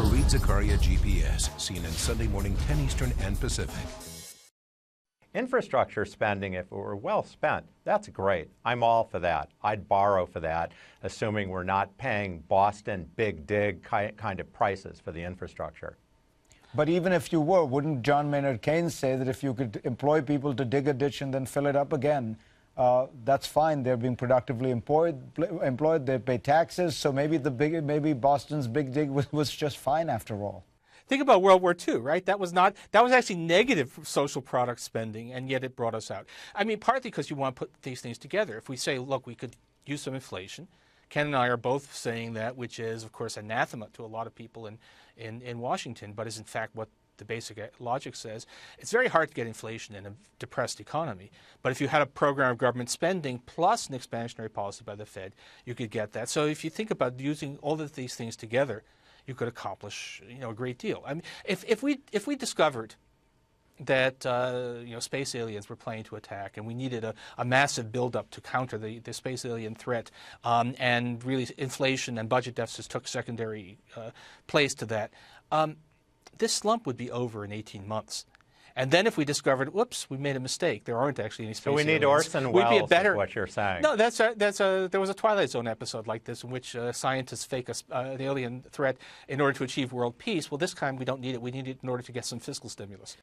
Fareed Zakaria, GPS, CNN Sunday morning 10 Eastern and Pacific. Infrastructure spending, if it were well spent, that's great. I'm all for that. I'd borrow for that, assuming we're not paying Boston big dig kind of prices for the infrastructure. But even if you were, wouldn't John Maynard Keynes say that if you could employ people to dig a ditch and then fill it up again, that's fine. They're being productively employed. They pay taxes. So maybe Boston's big dig was just fine after all. Think about World War II, right? That was actually negative social product spending, and yet it brought us out. I mean, partly because you want to put these things together. If we say, look, we could use some inflation. Ken and I are both saying that, which is, of course, anathema to a lot of people in Washington, but is in fact what the basic logic says. It's very hard to get inflation in a depressed economy. But if you had a program of government spending plus an expansionary policy by the Fed, you could get that. So if you think about using all of these things together, you could accomplish, a great deal. I mean, if we discovered that space aliens were planning to attack, and we needed a massive buildup to counter the space alien threat, and really inflation and budget deficits took secondary place to that, this slump would be over in 18 months. And then if we discovered, whoops, we made a mistake, there aren't actually any space aliens. So we need Orson Welles, is what you're saying. No, there was a Twilight Zone episode like this in which scientists fake the alien threat in order to achieve world peace. Well, this time we don't need it. We need it in order to get some fiscal stimulus.